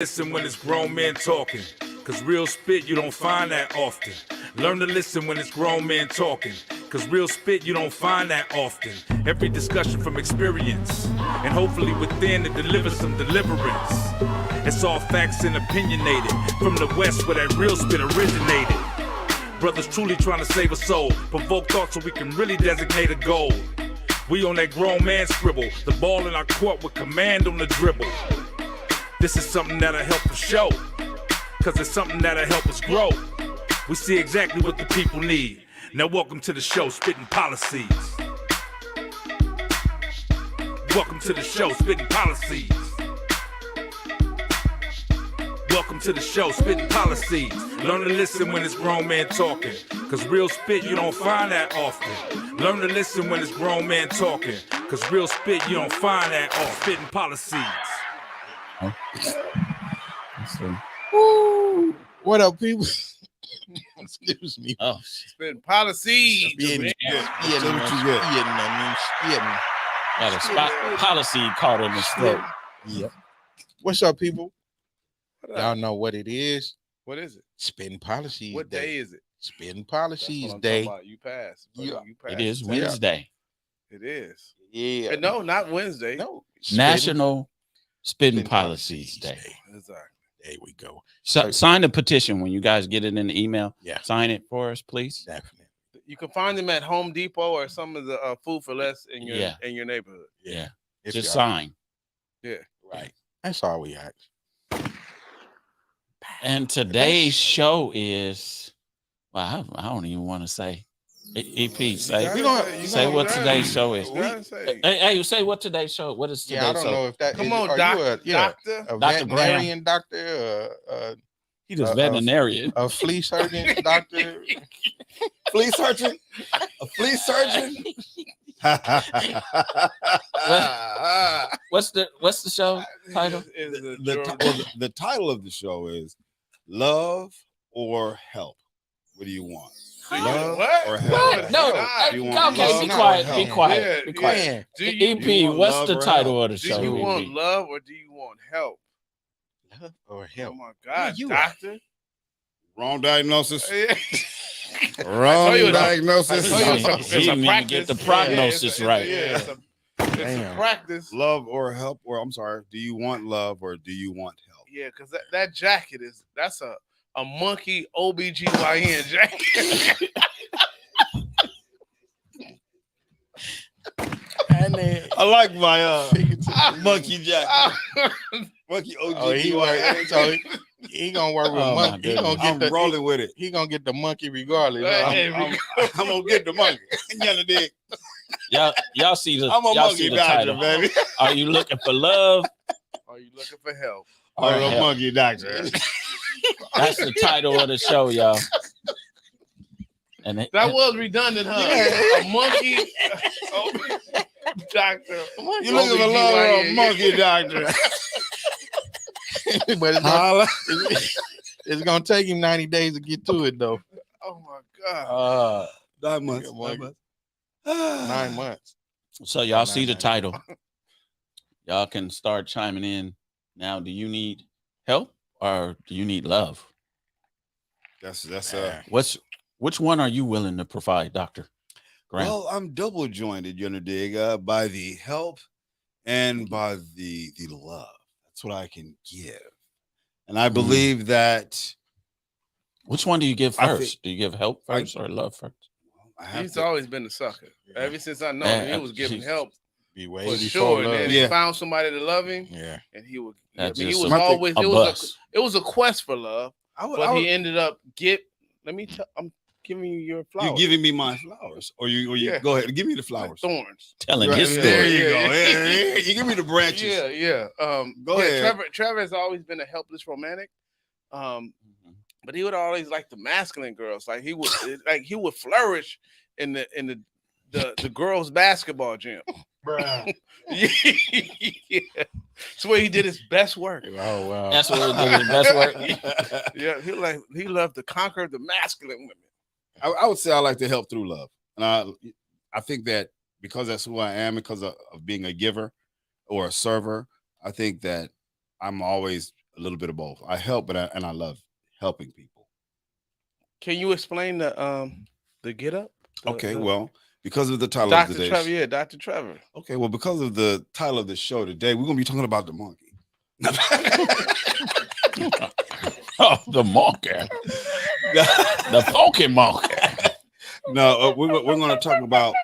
Listen when it's grown men talking, cause real spit you don't find that often. Learn to listen when it's grown men talking, cause real spit you don't find that often. Every discussion from experience, and hopefully within it delivers some deliverance. It's all facts and opinionated, from the west where that real spit originated. Brothers truly trying to save a soul, provoke thought so we can really designate a goal. We on that grown man scribble, the ball in our court with command on the dribble. This is something that'll help us show, cause it's something that'll help us grow. We see exactly what the people need. Now welcome to the show, Spitt'n Pollaseedz. Welcome to the show, Spitt'n Pollaseedz. Welcome to the show, Spitt'n Pollaseedz. Learn to listen when it's grown men talking, cause real spit you don't find that often. Learn to listen when it's grown men talking, cause real spit you don't find that often. Spitt'n Pollaseedz. Woo. What up, people? Excuse me. Oh, Spitt'n Pollaseedz. got a spot policy caught in his throat. Yep. What's up, people? Y'all know what it is. What is it? Spitt'n Pollaseedz. What day is it? Spitt'n That's what Pollaseedz I'm Day. talking about. You passed. Yeah. You passed. It is the test. Wednesday. It is. Yeah. No, not Wednesday. No. National Spitt'n Spitt'n Pollaseedz Pollaseedz Day. Exactly. There we go. So, sign the petition when you guys get it in the email. Yeah. Sign it for us, please. Definitely. You can find them at Home Depot or some of the food for less in your Yeah. neighborhood. Yeah. If Just y'all- sign. Yeah. Right. That's all we ask. And today's show is, well, I don't even want to say. EP, say, We gonna- say what today's show is. You gotta say. Hey, say what today's show. What is today's Yeah, I don't show? know if that Come is, on, are doctor. you a Dr. veterinarian doctor, He just uh, veterinarian. a flea surgeon doctor? Flea surgeon? A flea surgeon? What's the show title? The title of the show is Love or Help. What do you want? Love What? or help? What? No, Do you want okay, love be or quiet, help? be quiet, Yeah, be quiet. Man, Do you, EP, want what's love the or title help? of the do show? you EP? want love or do you want help? love or Oh help? my God, you doctor. Wrong diagnosis. Yeah. Wrong you it's a- diagnosis. I told you He didn't even get the prognosis right. It's a Damn. practice. Love or help, or I'm sorry, do you want love or do you want help? Yeah, because that jacket that's a monkey OBGYN jacket. And then I like my monkey jacket. Monkey oh, he OG. so he gonna work with Oh, my monkey. He gonna goodness. get I'm the rolling with it. he gonna get the monkey regardless. Hey, I'm gonna get the monkey. You know, dig? Y'all see the I'm a y'all see monkey the doctor, title. baby. Are you looking for love? Are you looking for help? Or I'm a help? monkey doctor. That's the title of the show, y'all. And That was redundant, huh? Yeah. A monkey doctor. You looking for love or a monkey doctor? but it's gonna take him 90 days to get to it though. Oh my God. 9 months. Yeah, 9 months. 9 months. So y'all see the title. Y'all can start chiming in now. Do you need help or do you need love? That's Which one are you willing to provide, Dr. Grant? well, I'm double jointed, you know, dig, by the help and by the love. That's what I can give. And I believe that Which one do you give I first? think- Do you give help first or love first? I have He's to, always been a sucker. Ever since I know Yeah, him, he was giving jeez. help Be way for before sure. And love. then Yeah. he found somebody to love him, Yeah. and he would. That's I mean, he just was something- always. A bus. It was a quest for love, I would, but I would, he ended up Let me tell. I'm giving you your flowers. you're giving me my flowers, or you Yeah. go ahead and give me the My flowers. thorns. Telling Right, his yeah, story. There you Yeah, go. yeah. Yeah, you give me the branches. Yeah. Go yeah, ahead. Trevor has always been a helpless romantic. But he would always like the masculine girls. Like he would flourish in the girls' basketball gym. Bruh. Yeah. It's where he did his best work. Oh wow. That's what we do. That's work. Yeah, he loved to conquer the masculine women. I would say I like to help through love, and I think that because that's who I am, because of being a giver or a server, I think that I'm always a little bit of both. I help, but I love helping people. Can you explain the get up? Okay, well, because of the title of Dr. the Trevor, day. yeah, Dr. Trevor. Okay, well, because of the title of the show today, we're gonna be talking about the monkey. Oh, the monkey. The funky monkey. No, we're going to talk about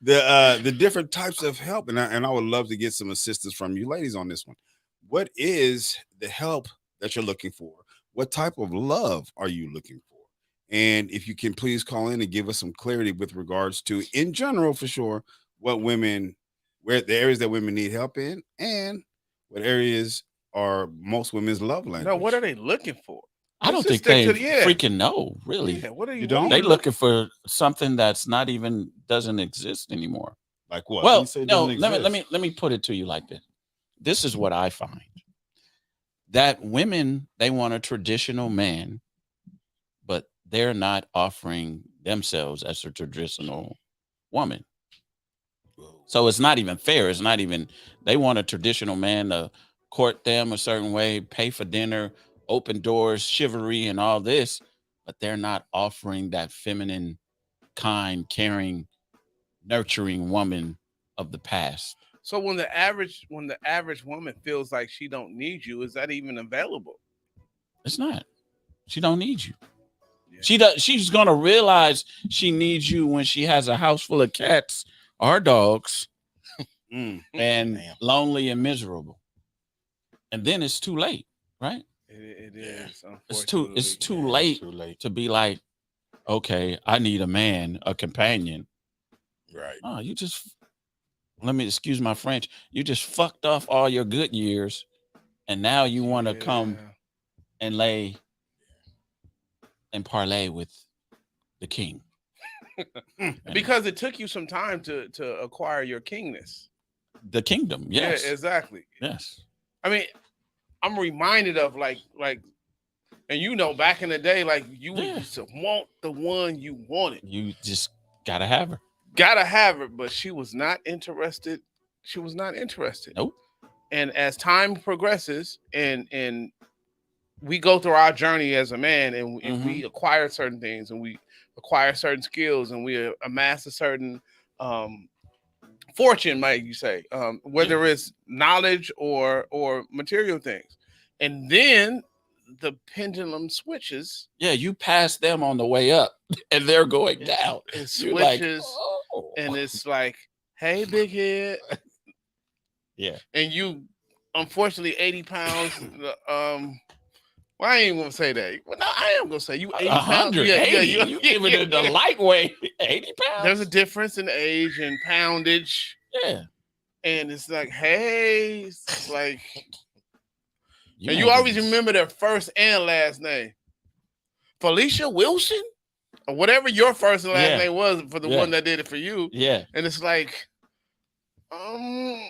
the different types of help, and I would love to get some assistance from you ladies on this one. What is the help that you're looking for? What type of love are you looking for? And if you can please call in and give us some clarity with regards to, in general, for sure, where the areas that women need help in, and what areas are most women's love language. No, what are they looking for? I don't Let's think just stick they to the- freaking know, really. Yeah, what are you? You don't? They looking for something that's not even doesn't exist anymore. Like what? Well, You say it no, doesn't exist. let me put it to you like this. This is what I find. That women, they want a traditional man, but they're not offering themselves as a traditional woman. So it's not even fair. It's not even, they want a traditional man to court them a certain way, pay for dinner, open doors, chivalry, and all this, but they're not offering that feminine, kind, caring, nurturing woman of the past. So when the average woman feels like she don't need you, is that even available? It's not. She don't need you. Yeah. She's gonna realize she needs you when she has a house full of cats or dogs and Damn. lonely and miserable. And then it's too late, right? It is. It's Unfortunately. too late Too late. to be like, okay, I need a man, a companion. Right. Oh, you just, let me excuse my French. You just fucked off all your good years, and now you want to come and lay and parlay with the king. Because it took you some time to acquire your kingness. The kingdom, yes. Yeah, exactly. Yes. I mean, I'm reminded of like, and you know, back in the day, like you used to want the one you wanted. You just gotta have her. Gotta have her, but she was not interested. She was not interested. Nope. And as time progresses, and we go through our journey as a man, and we acquire certain things, and we acquire certain skills, and we amass a certain fortune, might you say, whether it's knowledge or material things, and then the pendulum switches. Yeah, you pass them on the way up, and they're going down. It You're like, switches, oh. and it's like, "Hey, big head." Yeah. And you, unfortunately, 80 pounds. Well, I ain't gonna say that. Well, no, I am gonna say you 80 pounds. 180. You giving it the lightweight 80 pounds. There's a difference in age and poundage. Yeah. And it's like, hey, it's like, and ain't you always getting- remember their first and last name. Felicia Wilson? Or whatever your first and last name was for the one that did it for you. Yeah. And it's like,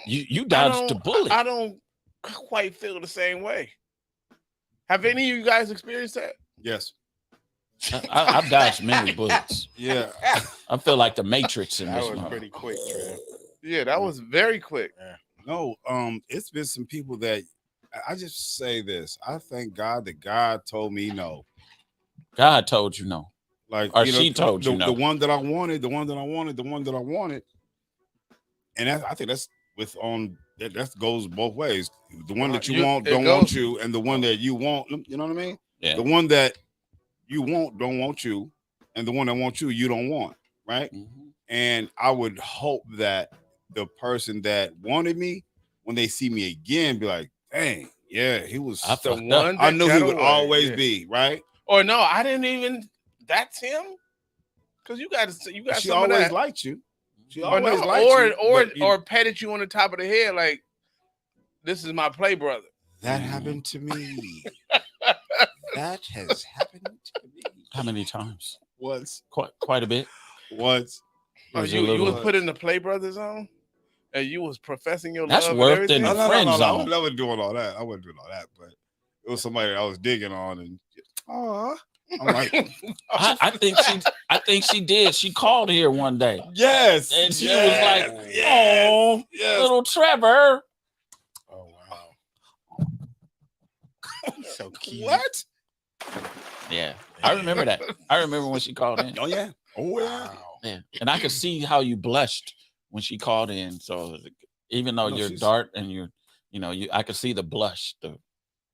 you dodged the bullet. I don't quite feel the same way. Have any of you guys experienced that? Yes. I've dodged many bullets. Yeah. I feel like the Matrix in That this was one. pretty quick, Trev. Yeah, that was very quick. No, it's been some people that I just say this. I thank God that God told me no. God told you no. Like, Or she told you no. The one that I wanted, the one that I wanted. And I think that's that goes both ways. The one that you want don't want you, and the one that you want, you know what I mean? Yeah. The one that you want don't want you, and the one that wants you don't want, right? Mm-hmm. And I would hope that the person that wanted me, when they see me again, be like, dang, yeah, he was I The fucked up. one I that knew he got would away. always Yeah. be, right? Or no, I didn't even. That's him. Because you got She some of always that. liked you. She Or always no, liked you. or petted you on the top of the head like, this is my play brother. That happened to me. That has happened to me. How many times? Once. Quite a bit. Once. Oh, Was a you little- was put in the play brother zone, and you was professing your That's love. worse and than everything? the friend zone. I wasn't doing all that. But it was somebody I was digging on, and I'm like, I think she did. She called here one day yes, and she yes, was like, yes, "Oh, yes. little Trevor." Oh wow. So cute. What? Yeah, I remember that. I remember when she called in. Oh yeah, oh yeah. Wow. Yeah, and I could see how you blushed when she called in. So even though No, you're she's- dark and I could see the blush.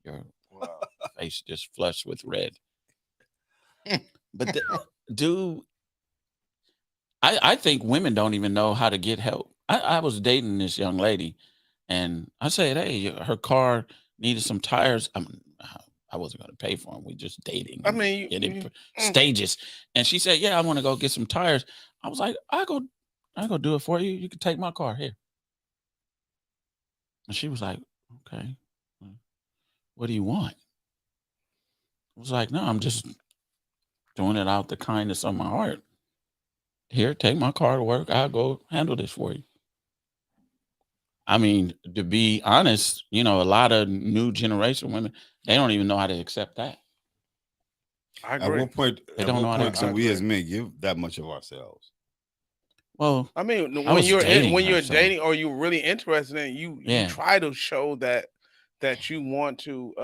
Your Wow. face just flushed with red. But dude, I think women don't even know how to get help. I was dating this young lady, and I said, "Hey, her car needed some tires." I wasn't going to pay for them. We just dating. I mean, stages, and she said, "Yeah, I want to go get some tires." I was like, "I go do it for you. You can take my car here." And she was like, "Okay, what do you want?" I was like, "No, I'm just doing it out the kindness of my heart. Here, take my car to work. I'll go handle this for you." I mean, to be honest, a lot of new generation women, they don't even know how to accept that. I At agree. what point? They At don't what know how to point do accept we it. as men give that much of ourselves? Well, I mean, I was dating when her, you're so- dating or you're really interested in it, you Yeah. try to show that you want to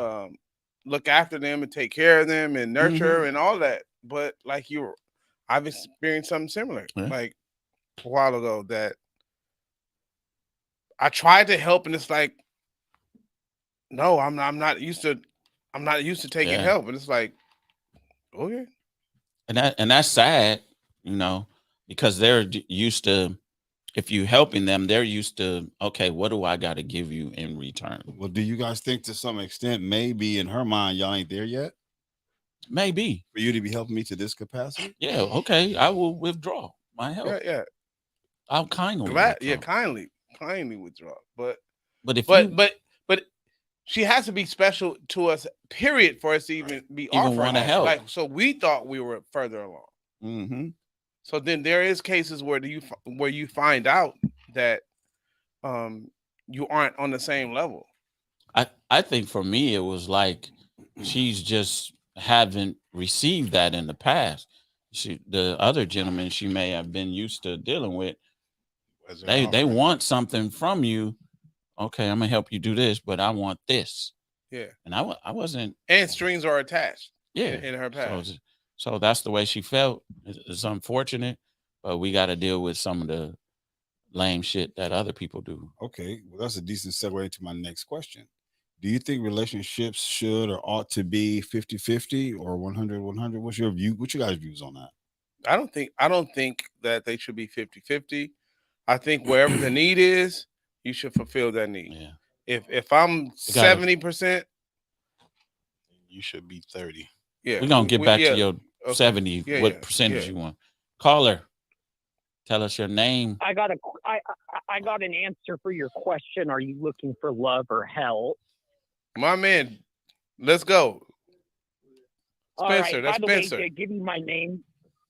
look after them and take care of them and nurture and all that. But like I've experienced something similar. Yeah. Like a while ago that I tried to help and it's like, no, I'm not used to taking Yeah. help. And it's like, okay. and that's sad, because they're used to, if you helping them, they're used to, okay, what do I got to give you in return? Well, do you guys think to some extent, maybe in her mind, y'all ain't there yet Maybe. for you to be helping me to this capacity? Yeah. Okay. I will withdraw my help. Yeah, yeah. I'll kindly Glad, withdraw. kindly withdraw. But But if but she has to be special to us, period, for us to even be Even offering wanna that. help. Like, so we thought we were further along. Mm-hmm. So then there is cases where you find out that you aren't on the same level. I think for me, it was like she's just haven't received that in the past. The other gentleman she may have been used to dealing with, they want something from you. Okay, I'm gonna help you do this, but I want this. Yeah. And I wasn't. And strings are attached. Yeah. In her past. So that's the way she felt. It's unfortunate, but we got to deal with some of the lame shit that other people do. Okay, well, that's a decent segue to my next question. Do you think relationships should or ought to be 50-50 or 100-100? What's your view? What's your guys' views on that? I don't think that they should be 50-50. I think wherever the need is, you should fulfill that need. Yeah. If I'm 70%, You should be 30. yeah. We're gonna get back to your okay. 70. Yeah, what yeah, percentage yeah. you want? Caller, tell us your name. I got an answer for your question. Are you looking for love or help? My man, let's go. All right. Spencer, By that's the way, Spencer. to give you my name.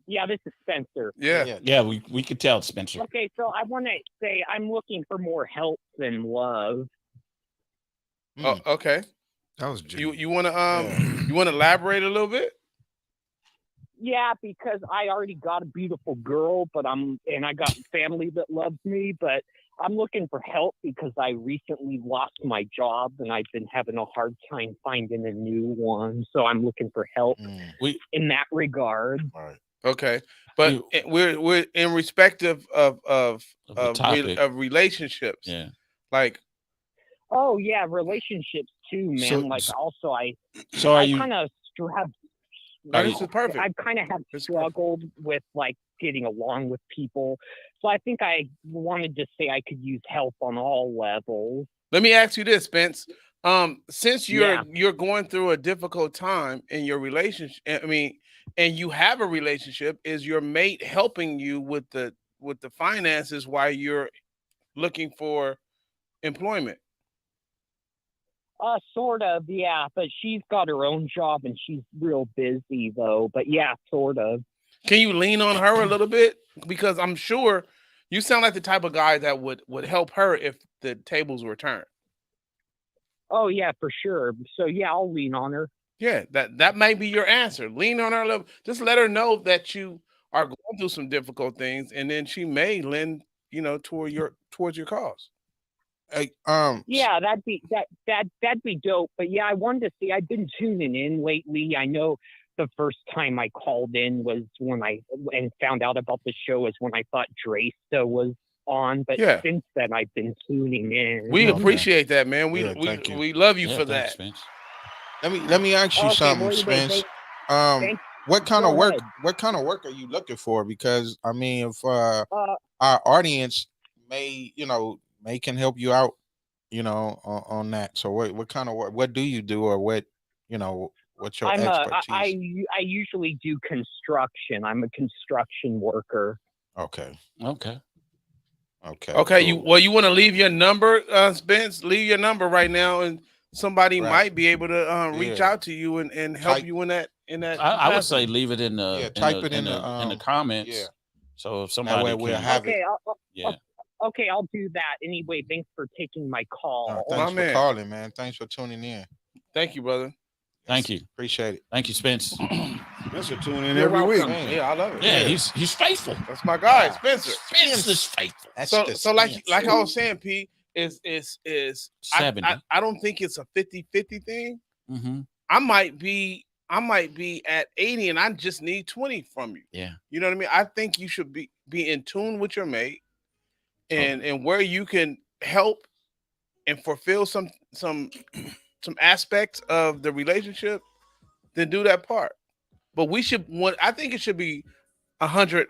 Yeah, this is Spencer. Yeah, we could tell, Spencer. Okay, so I want to say I'm looking for more help than love. Oh, okay. That was You want to you want to elaborate a little bit? Yeah, because I already got a beautiful girl, and I got family that loves me, but I'm looking for help because I recently lost my job and I've been having a hard time finding a new one. So I'm looking for help in that regard. All right. Okay, but we're in respect of relationships. Yeah. Like. Oh yeah, relationships too, man. So I you kind of have. This is perfect. I've kind of struggled with like getting along with people, so I think I wanted to say I could use help on all levels. Let me ask you this, Spence. Since you're going through a difficult time in your relationship, and you have a relationship, is your mate helping you with the finances while you're looking for employment? Sort of, yeah. But she's got her own job and she's real busy though. But yeah, sort of. Can you lean on her a little bit? Because I'm sure you sound like the type of guy that would help her if the tables were turned. Oh yeah, for sure. So yeah, I'll lean on her. Yeah, that might be your answer. Lean on her level. Just let her know that you are going through some difficult things, and then she may lend, towards your cause. Hey, Yeah, that'd be dope. But yeah, I wanted to see. I've been tuning in lately. I know the first time I called in was when and found out about the show was when I thought Dresta was on. But Yeah. since then, I've been tuning in. We Okay. appreciate that, man. Thank you. We love you Yeah, for thanks, that. Spence. Let me ask you Okay, something, wait, Spence. thank- What kind go of work? ahead. What kind of work are you looking for? Because I mean, if Uh, our audience may can help you out, on that. So what kind of work? What do you do, or what's your expertise? I usually do construction. I'm a construction worker. Okay. Okay. Okay, cool. you want to leave your number, Spence? Leave your number right now, and somebody Right. might be able to reach Yeah. out to you and help Type- you in that. I would say capacity. leave it in the type it in the the comments. yeah. So if That somebody way can we'll have Okay, it. yeah. okay, I'll do that. Anyway, thanks for taking my call. Thanks My for man. calling, man. Thanks for tuning in. Thank you, brother. Thank you. Appreciate it. Thank you, Spence. Thanks for tuning in You're every week. welcome. Man. Yeah, I love it. Yeah, he's faithful. That's my guy, Wow. Spencer. Spence is faithful. That's So the like Spence. I was saying, P is 70. I don't think it's a 50-50 thing. Mm-hmm. I might be at 80 and I just need 20 from you. Yeah. You know what I mean? I think you should be in tune with your mate and where you can help and fulfill some aspects of the relationship, then do that part. But I think it should be 100.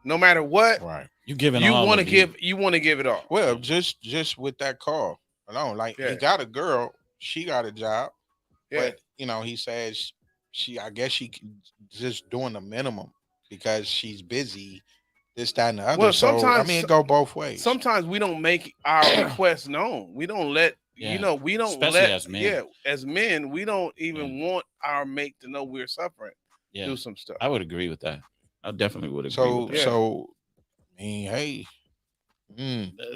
No matter what, Right. You giving you all want to of give you want to give it all. Well, just with that call alone, like Yeah. he got a girl, she got a job, Yeah. but he says I guess she just doing the minimum because she's busy, this, that, and the other. Well, So I sometimes- mean, it go both ways. Sometimes we don't make our requests known. We don't let Yeah. we don't Especially let as men. yeah, as men, we don't even want our mate to know we're suffering. Yeah. Do some stuff. I would agree with that. I definitely would agree So with that. Yeah. so I mean, hey,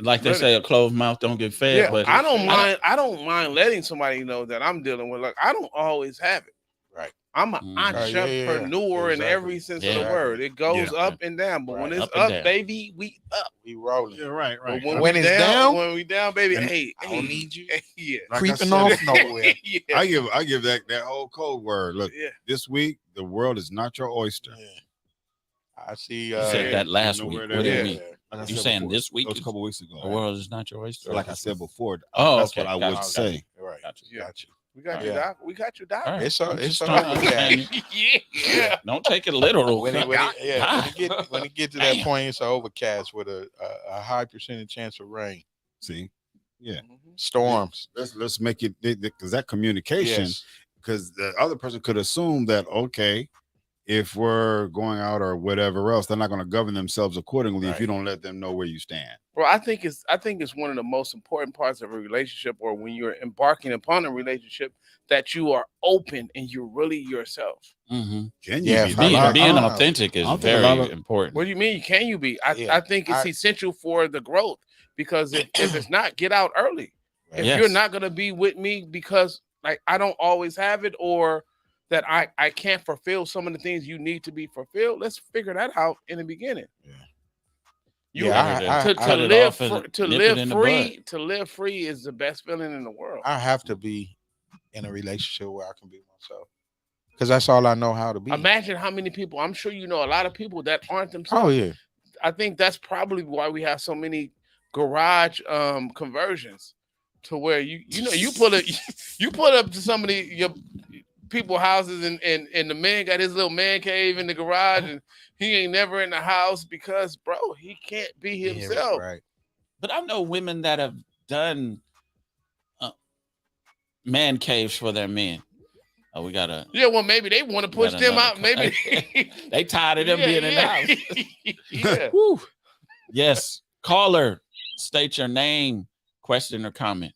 Like they Really. say, a closed mouth don't get fed. Yeah, but I don't mind letting somebody know that I'm dealing with. Like, I don't always have it. right. I'm an Mhm. entrepreneur in Exactly. every sense of the Yeah. word. It goes Yeah. up and down, but when Right. it's Up and up, down. baby, we up. We rolling. Yeah, right, But right. When we it's down, when we down, baby, and hey, I don't need you yeah, Like I creeping said, off nowhere. yeah. I give that whole code word. Look, Yeah. this week the world is not your oyster. Yeah. I see. You said that last know week. where What do that you is. mean? Like I You said saying before, this week That was a is- couple weeks ago. The world is not your oyster. So like I said before, Oh, that's okay. what I Gotcha. would say. Right. Gotcha. Yeah. Got you. We got Yeah. you, Doc. We got you, Doc. All right. It's all I'm it's just all trying to right. understand you. yeah. Don't take it literal. When it get to that Damn. point, it's overcast with a high percentage chance of rain, See, yeah. storms. Let's make it because that communication. Yes. Because the other person could assume that okay, if we're going out or whatever else, they're not going to govern themselves accordingly if Right. you don't let them know where you stand. Well, I think it's one of the most important parts of a relationship, or when you're embarking upon a relationship, that you are open and you're really yourself. Mm-hmm. Can you Yeah, be if that? I- Being I don't authentic is I don't think a very lot of- important. What do you mean? Can you be? Yeah. I think it's essential for the growth, because if it's not, get out early. If Yes. you're not gonna be with me because like I don't always have it, or that I can't fulfill some of the things you need to be fulfilled, let's figure that out in the beginning. Yeah. You Yeah, Better to cut it live off and to nip it live in the free to live free is the best feeling in the world. I have to be in a relationship where I can be myself, because that's all I know how to be. Imagine how many people, I'm sure you know a lot of people that aren't themselves. Oh yeah. I think that's probably why we have so many garage conversions, to where you pull up to some of your people houses and the man got his little man cave in the garage and he ain't never in the house because bro, he can't be himself. Right. But I know women that have done man caves for their men. Oh, we gotta. Yeah, well, maybe they want to push Got them another out. Maybe They tired of them being in the house. Yeah. Woo. Yes, caller, state your name, question or comment.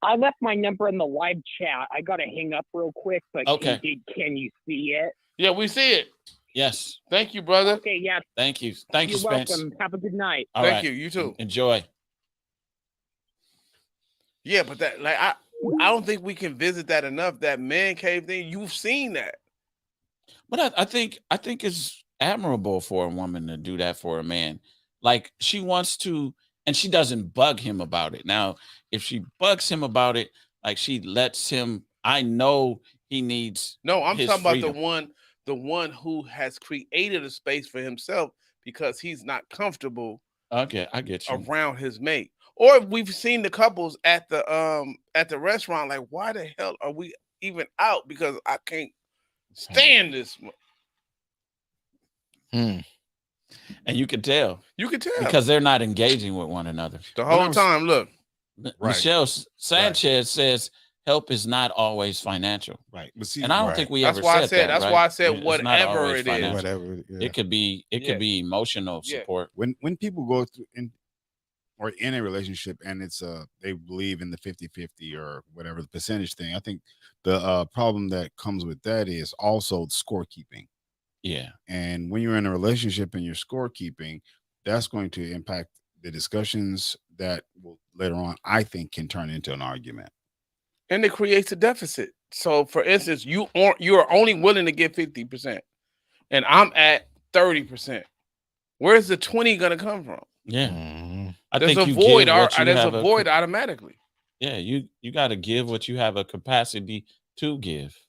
I left my number in the live chat. I got to hang up real quick, but Okay. can you see it? Yeah, we see it. Yes, Thank you, brother. Okay, yeah. thank you, thank you, You're Spence. welcome. Have a good night. All Thank right. you. You too. Enjoy. Yeah, but that I don't think we can visit that enough. That man cave thing, you've seen that. But I think it's admirable for a woman to do that for a man. Like she wants to, and she doesn't bug him about it. Now, if she bugs him about it, like she lets him, I know he needs. No, I'm his talking about freedom. the one who has created a space for himself because he's not comfortable Okay, I get you. around his mate. Or we've seen the couples at the restaurant, like, why the hell are we even out? Because I can't stand this. Hmm. And you can tell You can tell because they're not engaging with one another. the whole time. Look, Michelle Sanchez says help is not always financial. Right. But see, And I don't Right. think we that's ever why I said said. that. That's right? why I said It's not whatever always it is. financial. Whatever. Yeah. It could be be emotional Yeah. support. when people go through or in a relationship and it's they believe in the 50-50 or whatever the percentage thing, I think the problem that comes with that is also scorekeeping. Yeah. And when you're in a relationship and you're scorekeeping, that's going to impact the discussions that will later on, I think, can turn into an argument. And it creates a deficit. So, for instance, you are only willing to give 50%, and I'm at 30%. Where's the 20 gonna come from? Yeah. Mhm. I There's think a you void. give what you There's a have void automatically. Yeah, you got to give what you have a capacity to give.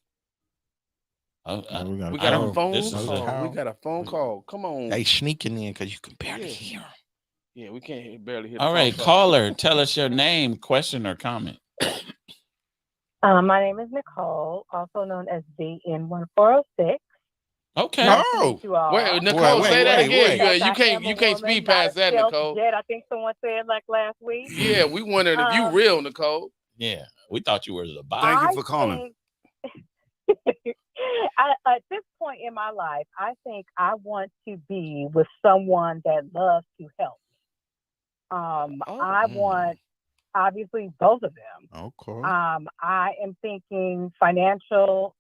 Oh, we got We a got a call. phone this is call. a- We got a phone call. Come on. They sneaking in because you can barely Yeah. hear 'em. Yeah, we can't barely hear. The All right, phone call. caller, tell us your name, question, or comment. My name is Nicole, also known as DN1406. Okay. No. Nice to meet you all. Wait, Nicole, say that again. Yes, You I can't am a speed woman, past not a that, stealth Nicole. jet, I think someone said like last week. Yeah, we wondered if you real, Nicole. Yeah, we thought you were the bot. Thank you for calling. At this point in my life, I think I want to be with someone that loves to help. I want, obviously, both of them. Okay. I am thinking financial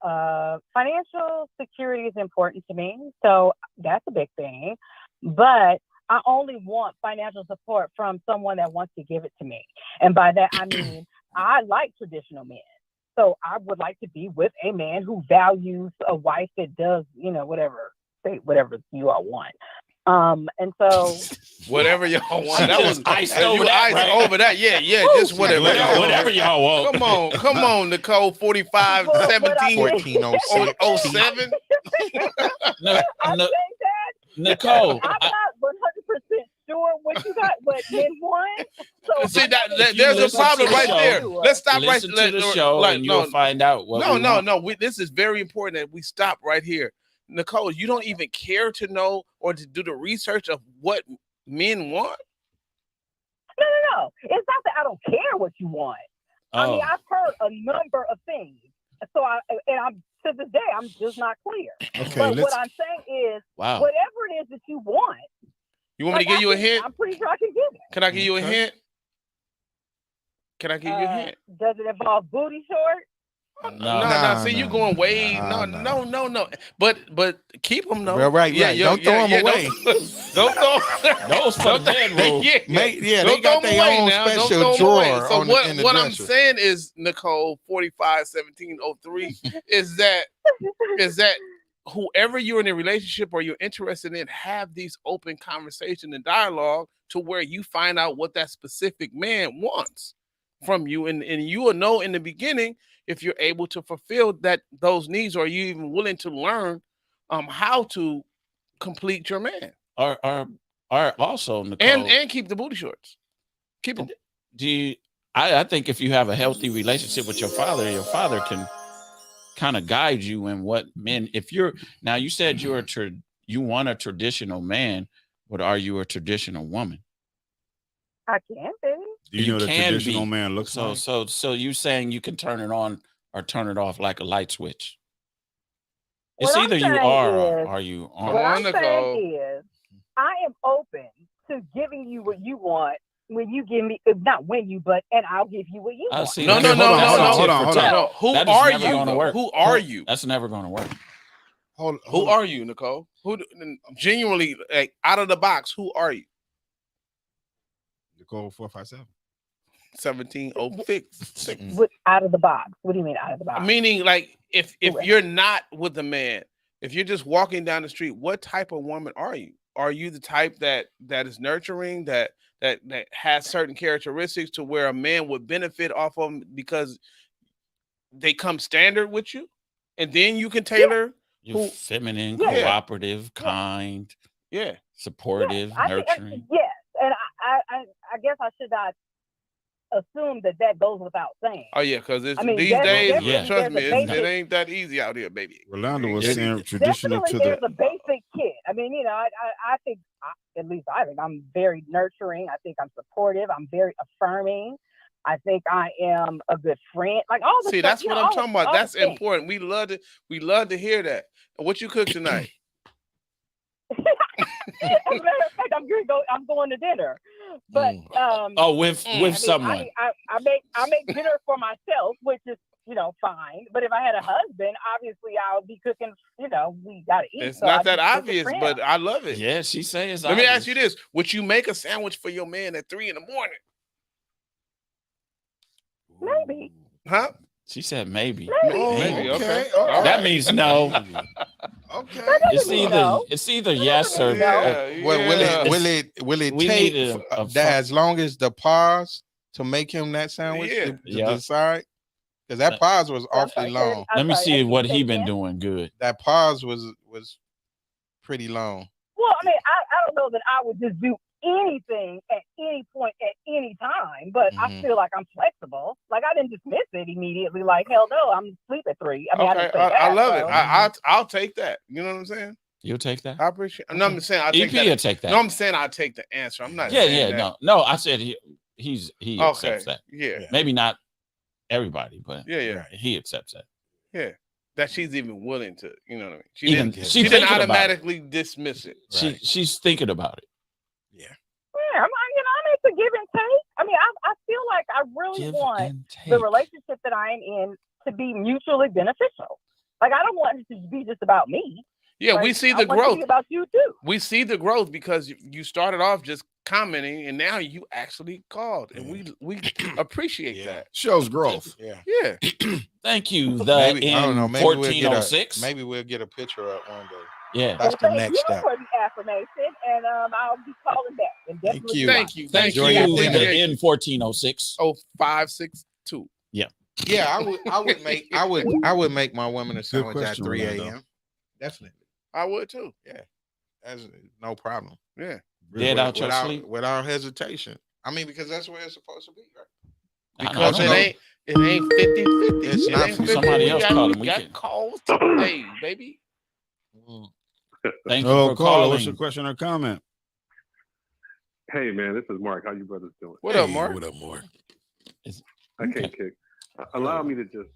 security is important to me, so that's a big thing. But I only want financial support from someone that wants to give it to me, and by that I mean I like traditional men. So I would like to be with a man who values a wife that does, whatever you all want. And so whatever y'all want. That was iced you over that, iced right? over that. Yeah, just whatever. Whatever y'all want. Come on, Nicole. 45, Well, 17, 1406. 07. No, I no, think that Nicole, I'm not 100% sure what men want. So See that If you there's a listen problem to the right show, there. Let's stop right listen to the show and you'll find out what we want. No. This is very important that we stop right here. Nicole, you don't even care to know or to do the research of what men want? No. It's not that I don't care what you want. I mean, I've heard a number of things. So I'm to this day, I'm just not clear. Okay, but what I'm saying is, whatever it is that you want. You want me to give you a hint? I'm pretty sure I can give it. Can I give you a hint? Can I give you a hint? Does it involve booty shorts? No. See, you going way. No. But keep them though. Well, right. Don't throw them away. Don't throw those for the bedroom. They got their own special drawer. So in the what I'm dresser. saying is, Nicole, 451703, is that whoever you're in a relationship or you're interested in, have these open conversation and dialogue to where you find out what that specific man wants from you, and you will know in the beginning if you're able to fulfill those needs, or are you even willing to learn how to complete your man. Are also, Nicole, and keep the booty shorts. Keep them. I think if you have a healthy relationship with your father can kind of guide you in what men. If you're now, you said you want a traditional man, but are you a traditional woman? I can be. Do you know what a traditional man looks like? So you saying you can turn it on or turn it off like a light switch? What It's either you are or are you on. What I'm saying is, I am open to giving you what you want when you give me, not when you, but and I'll give you what you want. Hold on. Who are you? Who are you? That's never going to work. Who are you, Nicole? Who genuinely, like, out of the box? Who are you? Nicole 457. 1706. Out of the box. What do you mean out of the box? Meaning, like, if you're not with a man, if you're just walking down the street, what type of woman are you? Are you the type that is nurturing, that has certain characteristics to where a man would benefit off of them because they come standard with you, and then you can tailor? You're feminine, Yeah. cooperative, kind, supportive, I nurturing. think, yes, and I guess I should not assume that goes without saying. Oh yeah, because these there's days, definitely- trust me, there's a it basic- ain't that easy out here, baby. Rolando was Yeah. saying traditional Definitely to there's the. a basic kid. I mean, you know, I think, at least I think I'm very nurturing. I think I'm supportive. I'm very affirming. I think I am a good friend. Like all the See, stuff, that's you what know, I'm all talking the- about. all the That's things. important. We love to hear that. What you cook tonight? As a matter of fact, I'm going to dinner. But with I mean, someone. I make dinner for myself, which is, you know, fine. But if I had a husband, obviously I would be cooking. You know, we gotta eat. It's so not I'd that be cooking obvious, for him. but I love it. Yeah, she says. Let me ask you this: would you make a sandwich for your man at 3 a.m? Maybe. Huh? She said maybe. Maybe. Okay. That means no. Okay. It's either yes or Yeah. Will it We take need a that as long as the pause to make him that sandwich to decide? Because that pause was awfully long. Let me see what he been doing good. That pause was pretty long. Well, I mean, I don't know that I would just do anything at any point at any time, but I feel like I'm flexible. Like I didn't dismiss it immediately. Like hell no, I'm asleep at 3. I mean, Okay, I didn't say that. I love so. it. I'll take that. You know what I'm saying? You'll take that? I appreciate. No, I'm saying I'll take EP will that. take that. No, I'm saying I'll take the answer. I'm not. Yeah, saying that. no. I said he accepts that. Yeah. Maybe not everybody, but Yeah. he accepts that. Yeah. That she's even willing to, you know what I mean? She Even- didn't, she she didn't thinking about it. automatically dismiss it. She's thinking about it. Yeah, I'm into give and take. I mean, I feel like I really Give want and the take. relationship that I am in to be mutually beneficial. Like I don't want it to be just about me. Yeah, Like, we see I the want it to growth. be about you too. We see the growth because you started off just commenting and now you actually called and we appreciate that. Shows growth. Yeah. Thank you. Maybe, I don't know. Maybe we'll 1406. maybe we'll get a picture up one day. Yeah. That's the Thank next you step. for the affirmation, and I'll be calling back. And definitely you. Thank you. Thank Enjoy you. your dinner. The N1406. 0562. Yeah. Yeah, I would make my woman a sandwich at question, 3 Rolando. a.m. Definitely. I would too. That's no problem. Yeah. Dead out your without, sleep. without hesitation. I mean, because that's where it's supposed to be, right? Because I don't know. it ain't 50-50. It's It not ain't 50. Somebody We else got- called him. We We got can- calls today, baby. Thank you Oh, for caller, what's calling. your question or comment? Hey man, this is Mark. How you brothers doing? What up, Mark? What up, Mark? I can't kick. Allow me to just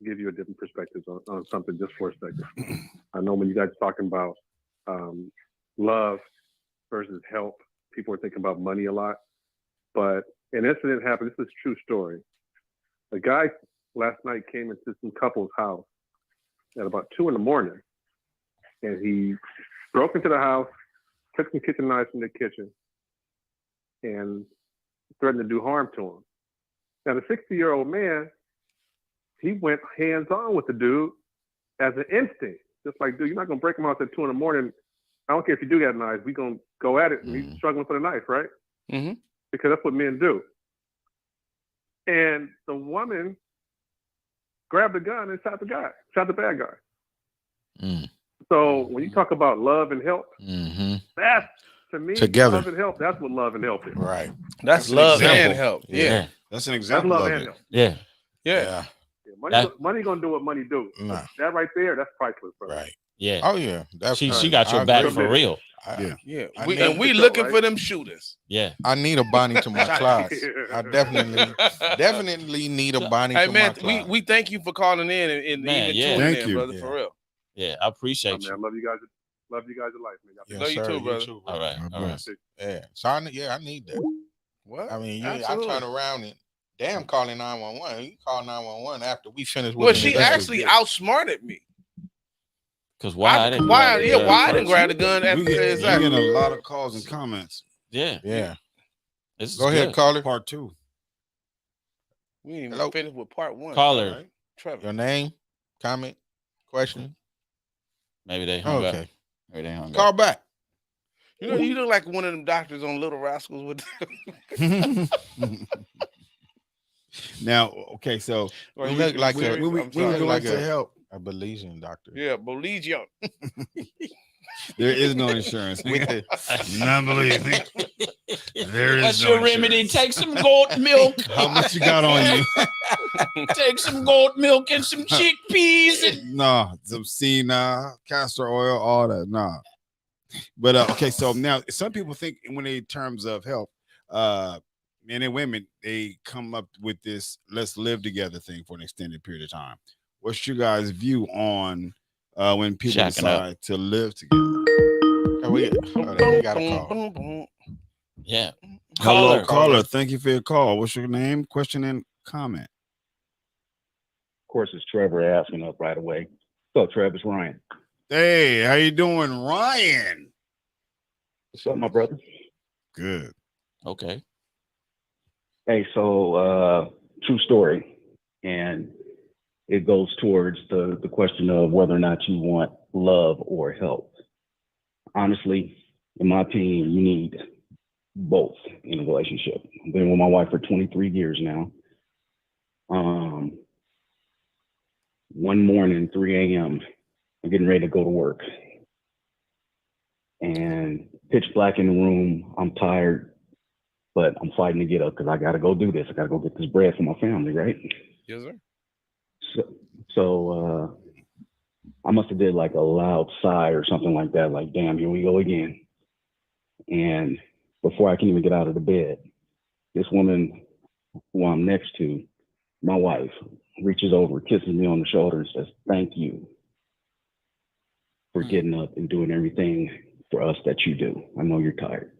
give you a different perspective on something just for a second. I know when you guys are talking about love versus help, people are thinking about money a lot. But an incident happened. This is a true story. A guy last night came into some couple's house at about 2 a.m. and he broke into the house, took some kitchen knives from the kitchen, and threatened to do harm to him. Now, the 60-year-old man, he went hands-on with the dude as an instinct. Just like, dude, you're not going to break him out at 2 a.m. I don't care if you do got knives. We're going to go at it. And he's struggling for the knife, right? Mm-hmm. Because that's what men do. And the woman grabbed the gun and shot the guy, shot the bad guy. So when you talk about love and help, that's, to me, Together. love and help, that's what love and help is. Right. That's an love example. and help. Yeah. That's an That's example love of and it. help. Yeah. Yeah. Yeah, money gonna do what money do. Nah. That right there, that's priceless, bro. Right. Yeah. Oh yeah. She got your back for real. Yeah. Yeah. I We, need and we to go, looking right? for them shooters. Yeah. I need a Bonnie to my class. I definitely need a Bonnie Hey to man, my class. we thank you for calling in and Man, even yeah. tuning Thank in, you. brother, Yeah. for real. Yeah. I appreciate Man, I you. love you guys. Love you guys to life, man. Yes, Love you sir. too, brother. bro. All right. God All right. bless. Yeah. So I need that. What? I mean, I Absolutely. turn around and damn calling 911. You call 911 after we finish with Well, the she investigation. actually outsmarted me. Because why I didn't why grab the gun I didn't first? grab the gun We after get, exactly. getting a lot of calls and comments. Yeah. Yeah. This is Go ahead, good. caller. Part 2. We didn't even Hello? finish with part 1. Caller. All right. Trevor. Your name, comment, question. Maybe they hung up. Okay. Maybe they hung Call up. back. You know, you look like one of them doctors on Little Rascals with. Now, okay, so Or You you- look you like serious? when we I'm when we sorry. go like into a- help, A Belizean doctor. Yeah, Belize. there is no insurance. With the Not believe me. There is What's no your remedy? insurance. Take some goat milk. How much you got on you? Take some goat milk and some chickpeas. And Nah, some senile, castor oil, all that. Nah. But okay, so now some people think when they terms of health, men and women, they come up with this let's live together thing for an extended period of time. What's your guys' view on when people Shacking up. decide to live together? we got a call. yeah. Hello, Caller. caller. Thank you for your call. What's your name, question, and comment? Of course, it's Trevor asking up right away. So, Trevor, it's Ryan. Hey, how you doing, Ryan? What's up, my brother? Good. Okay. Hey, so true story, and it goes towards the question of whether or not you want love or help. Honestly, in my opinion, you need both in a relationship. I've been with my wife for 23 years now. One morning, 3 a.m., I'm getting ready to go to work. And pitch black in the room. I'm tired, but I'm fighting to get up because I got to go do this. I got to go get this bread for my family, right? Yes, sir. So I must have did like a loud sigh or something like that, like, damn, here we go again. And before I can even get out of the bed, this woman who I'm next to, my wife, reaches over, kisses me on the shoulder and says, thank you for getting up and doing everything for us that you do. I know you're tired.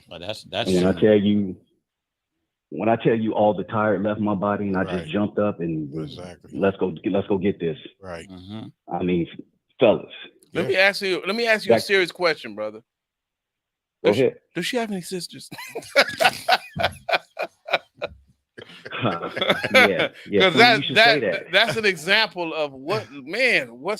Well, that's And when I tell you all the tired left my body and I Right. just jumped up and Exactly. let's go get this. Right. Mhm. I mean, fellas, Let me ask you a That- serious question, brother. go ahead. Does she have any sisters? Yeah, Because funny you should say that. that's an example of what's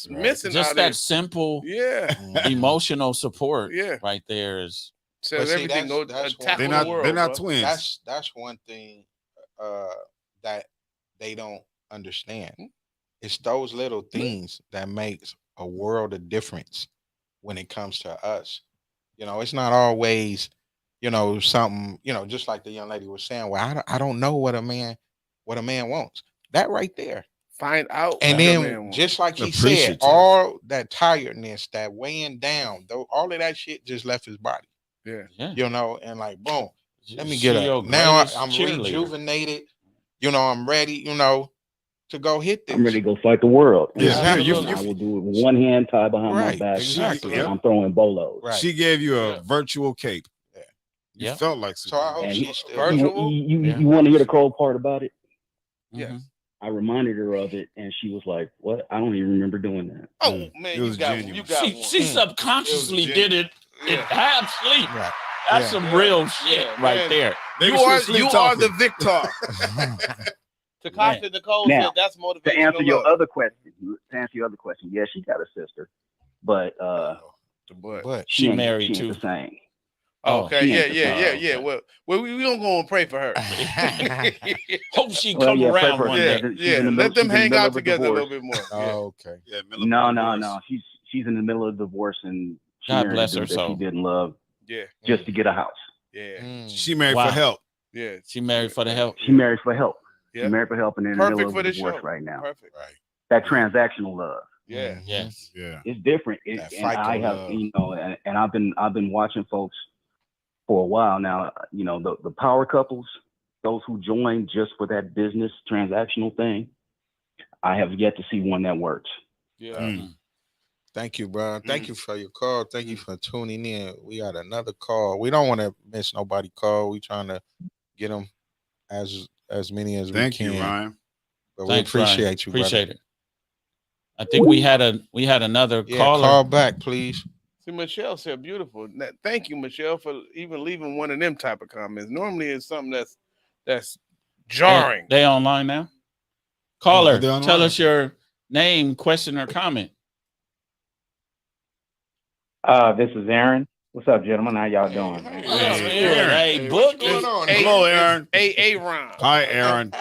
missing just out that there. simple Yeah, emotional support yeah. right there is Says But see, everything that's- go that's tackle They're one- the not. world. They're not bro. twins. That's one thing that they don't understand. It's those little things that makes a world of difference when it comes to us. You know, it's not always, something, just like the young lady was saying, well, I don't know what a man wants. That right there. Find out. And what your man then wants. just like he said, Appreciative. all that tiredness, that weighing down, though, all of that shit just left his body, yeah. and like, boom, let me She get your up. Now greatest I'm cheerleader. rejuvenated. I'm ready, to go hit this. I'm ready to go fight the world. And Yeah, I, you- I will do it with one hand tied behind my Right, back. exactly. And I'm throwing bolos. Right. She gave you a Yeah. virtual cape. Yeah. You Yeah. felt like So I hope And she's still Virtual? You want to hear the cold part about it? Yes. Mhm. I reminded her of it, and she was like, "What? I don't even remember doing that." Oh man, It was you got genuine. you got She one. subconsciously It was did it in Yeah. half sleep. Right. That's Yeah. some Yeah. real shit Yeah, right man. there. Maybe You she are was sleep you are talking. the victor. Takasha Nicole Now, said that's To motivational answer your love. other question, yeah, she got a sister, but But She ain't- married she ain't too. the same. Oh, Okay, she yeah, ain't the yeah, same. yeah, Oh, yeah. okay. Well, we don't go and pray for her. Hope she Well, come yeah, pray around for her. one yeah, day. She's yeah. in the Let middle- them she's in the hang middle out of a together a little divorce. bit more. Yeah. Oh, okay. Yeah, middle of the divorce. She's in the middle of divorce, and she God married bless a her dude that she soul. didn't love Yeah, just to get a house. yeah, Mm. She married Wow. for help. yeah. She married for the help. She married for help. Yeah. She married for help, and they're in the Perfect middle for of a this divorce show. right now. Perfect. Right. That transactional love. Yeah. Mhm. Yes. Yeah. It's different. That And I FICO have, love. and I've been watching folks for a while now. The power couples, those who join just for that business transactional thing. I have yet to see one that works. Yeah. Mm. Thank you, bro. Thank you for your call. Thank you for tuning in. We got another call. We don't want to miss nobody call. We trying to get them as many as Thank we you, can. Ryan. But Thanks, we Ryan. appreciate you, Appreciate brother. it. I think we had another Yeah, caller. call back, please. See, Michelle said beautiful. Thank you, Michelle, for even leaving one of them type of comments. Normally, it's something that's Jarring. They online now. Caller, they online? tell us your name, question, or comment. This is Aaron. What's up, gentlemen? How y'all doing? Hey, Aaron. Aaron. Hey, book. What's going on? Hello, Aaron. A round. Hi, Aaron.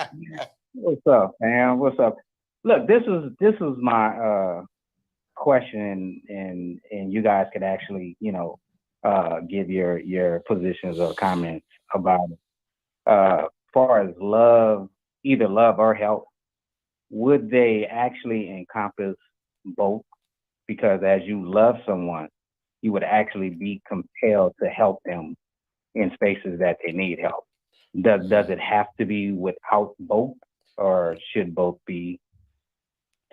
What's up, man? What's up? Look, this is my question, and you guys could actually, give your positions or comments about it. Far as love, either love or help, would they actually encompass both? Because as you love someone, you would actually be compelled to help them in spaces that they need help. Does it have to be without both, or should both be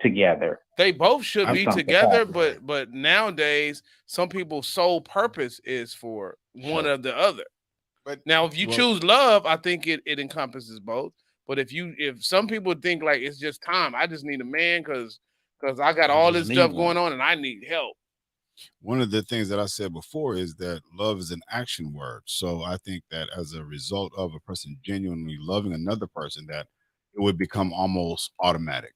together? They both should I'm be something together, about but nowadays some people's sole purpose is for one or the other. But Now, if you choose love, I think it encompasses both. But if some people think like it's just time, I just need a man because I got all this just stuff need going one. on and I need help. One of the things that I said before is that love is an action word. So I think that as a result of a person genuinely loving another person, that it would become almost automatic.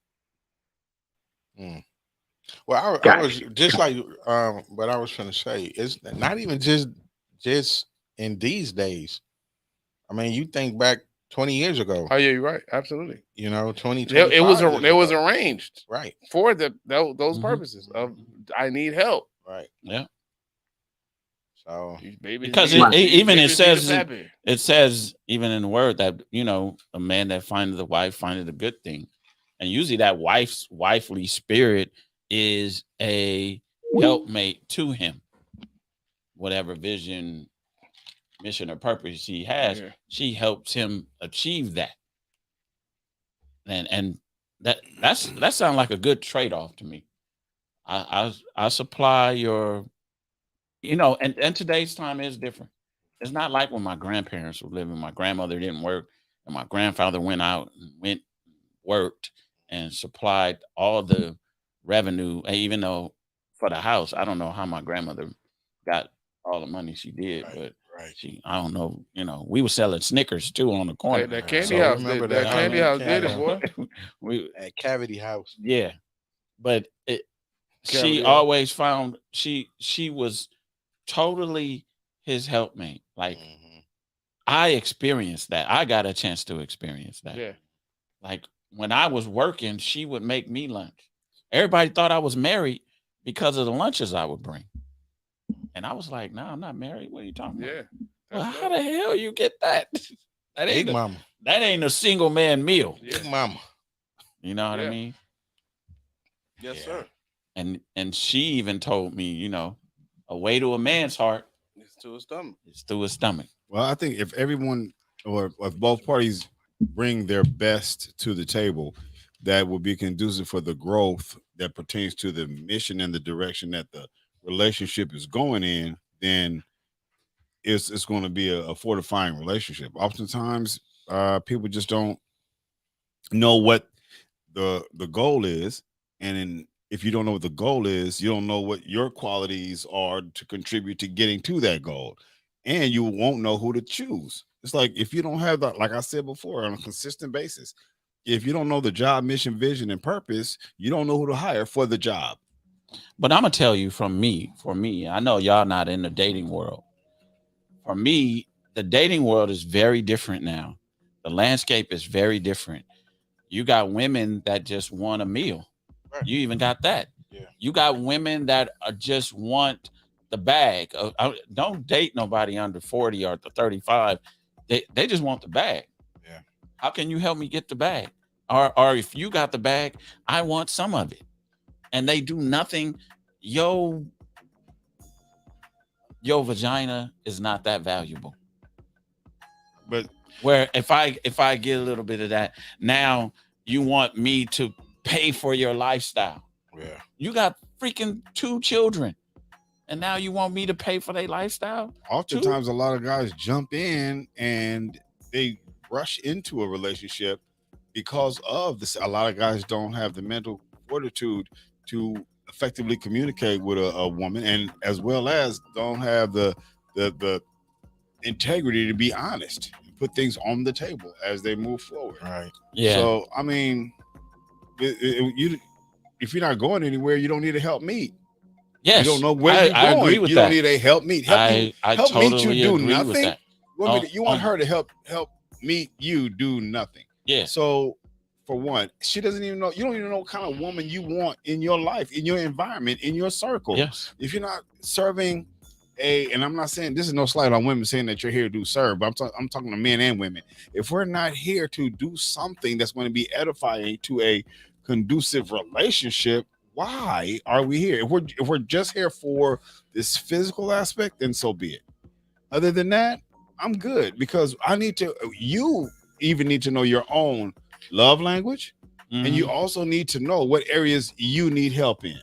Well, I was just like what I was trying to say. It's not even just in these days. I mean, you think back 20 years ago. Oh yeah, you're right. Absolutely. 20, It was 25 years it was ago. arranged Right. for those purposes of I need help. Right. Yeah. So Because it says even in the word that a man that findeth a wife findeth a good thing, and usually that wifely spirit is a helpmate to him. Whatever vision, mission, or purpose he has, she helps him achieve that. And that sounds like a good trade-off to me. I supply your, and today's time is different. It's not like when my grandparents were living. My grandmother didn't work, and my grandfather went out and worked and supplied all the revenue. Even though for the house, I don't know how my grandmother got all the money she did, but I don't know. We were selling Snickers too on the corner. That candy house. remember that that candy house did it, boy. at Cavity House. Yeah, but she Cavity always found she was totally his helpmate. Like I experienced that. I got a chance to experience that. Yeah. Like when I was working, she would make me lunch. Everybody thought I was married because of the lunches I would bring. And I was like, no, I'm not married. What are you talking about? Yeah. Well, how the hell you get that? That ain't Big mama. That ain't a single man meal. Big mama. You know what I mean? Yes, sir. And she even told me, a way to a man's heart It's to his stomach. is through his stomach. Well, I think if everyone or if both parties bring their best to the table, that will be conducive for the growth that pertains to the mission and the direction that the relationship is going in, then it's going to be a fortifying relationship. Oftentimes, people just don't know what the goal is, and if you don't know what the goal is, you don't know what your qualities are to contribute to getting to that goal, and you won't know who to choose. It's like if you don't have that, like I said before, on a consistent basis, if you don't know the job, mission, vision, and purpose, you don't know who to hire for the job. But I'm gonna tell you for me, I know y'all not in the dating world. For me, the dating world is very different now. The landscape is very different. You got women that just want a meal. Right. You even got that. Yeah. You got women that just want the bag. Don't date nobody under 40 or 35. They just want the bag. Yeah. How can you help me get the bag? Or if you got the bag, I want some of it. And they do nothing. Your vagina is not that valuable. But where if I get a little bit of that, now you want me to pay for your lifestyle. Yeah. You got freaking 2 children, and now you want me to pay for their lifestyle? Oftentimes, a lot of guys jump in and they rush into a relationship because of this. A lot of guys don't have the mental fortitude to effectively communicate with a woman, and as well as don't have the integrity to be honest. put things on the table as they move forward. Right. Yeah. So I mean, you if you're not going anywhere, you don't need to help meet. Yes. You don't know where you're I going. agree with You that. don't need a help meet. Help I meet you totally do agree with nothing. that. You want her to help meet you do nothing. Yeah. So for one, she doesn't even know. You don't even know what kind of woman you want in your life, in your environment, in your circle. Yes. If you're not serving and I'm not saying this is no slight on women saying that you're here to serve, but I'm talking to men and women. If we're not here to do something that's going to be edifying to a conducive relationship, why are we here? If we're just here for this physical aspect, then so be it. Other than that, I'm good because you even need to know your own love language, and you also need to know what areas you need help in.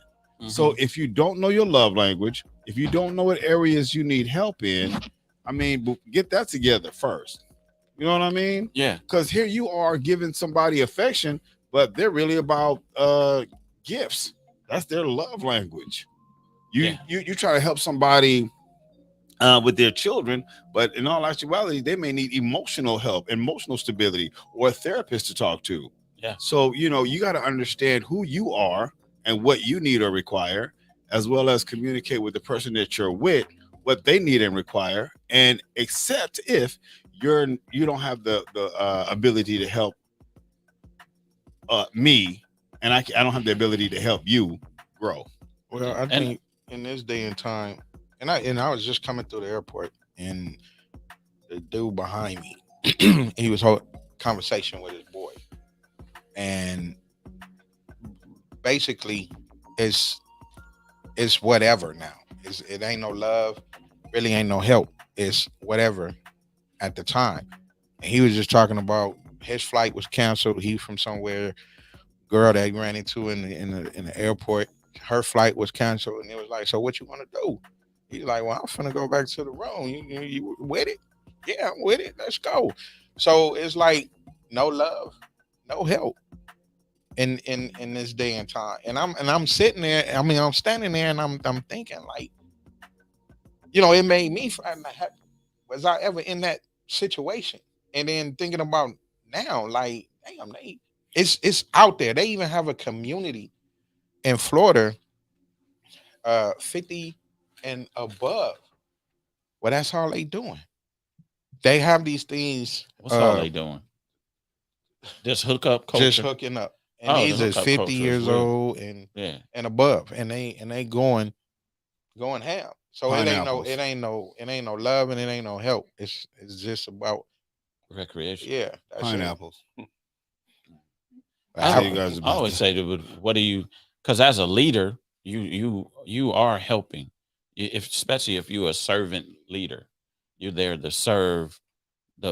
So if you don't know your love language, if you don't know what areas you need help in, I mean, get that together first. You know what I mean? Yeah. Because here you are giving somebody affection, but they're really about gifts. That's their love language. You try to help somebody with their children, but in all actuality, they may need emotional help, emotional stability, or a therapist to talk to. Yeah. So you got to understand who you are and what you need or require, as well as communicate with the person that you're with what they need and require, and accept if you don't have the ability to help me, and I don't have the ability to help you grow. Well, I think in this day and time, and I was just coming through the airport, and the dude behind me, he was holding conversation with his boy, and basically, it's whatever now. It ain't no love, really ain't no help. It's whatever at the time. And he was just talking about his flight was canceled. He from somewhere, girl that he ran into in the airport, her flight was canceled, and it was like, so what you want to do? He's like, well, I'm finna go back to the room. You with it? Yeah, I'm with it. Let's go. So it's like no love, no help in this day and time. And I'm sitting there. I mean, I'm standing there, and I'm thinking like, it made me find that. Was I ever in that situation? And then thinking about now, like, damn, it's out there. They even have a community in Florida, 50 and above. Well, that's all they doing. They have these things. What's all they doing? Just hook up culture. Just hooking up. And these is 50 years old and above. And they going ham. So it ain't no love, and it ain't no help. It's just about recreation. Yeah. Pineapples. I always say what do you, because as a leader, you are helping. Especially if you're a servant leader, you're there to serve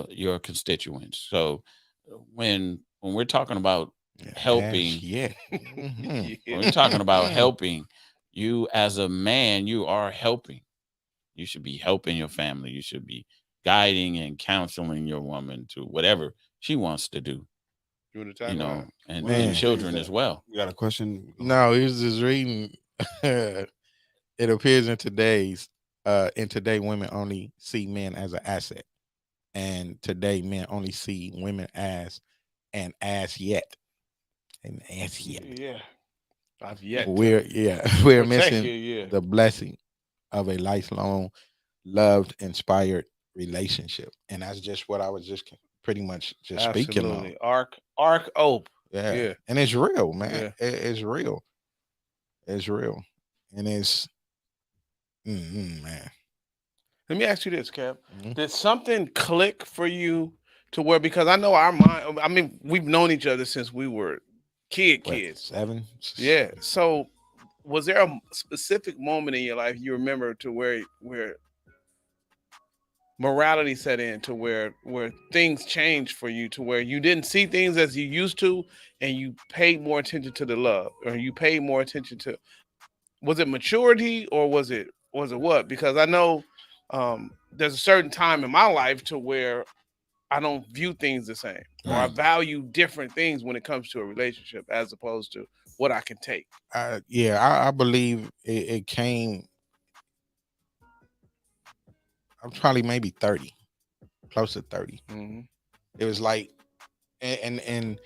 your constituents. So when we're talking about helping, when we're talking about helping, you as a man, you are helping. You should be helping your family. You should be guiding and counseling your woman to whatever she wants to do. And children as well. You got a question? No, he was just reading. It appears in today, women only see men as an asset, and today men only see women as an ass yet, Yeah, I've yet. We're missing the blessing of a lifelong, loved, inspired relationship, and that's just what I was just pretty much just speaking on. Arc Ope. Yeah, and it's real, man. It's real. It's real, and it's. Man, let me ask you this, Kev. Did something click for you to where, because I know our mind, I mean, we've known each other since we were kids. 7. Yeah. So was there a specific moment in your life you remember to where morality set in, to where things changed for you, to where you didn't see things as you used to, and you paid more attention to the love, or you paid more attention to, was it maturity, or was it what? Because I know there's a certain time in my life to where I don't view things the same, or I value different things when it comes to a relationship as opposed to what I can take. I believe it came. I'm probably maybe 30. close to 30. Mm-hmm. It was like, and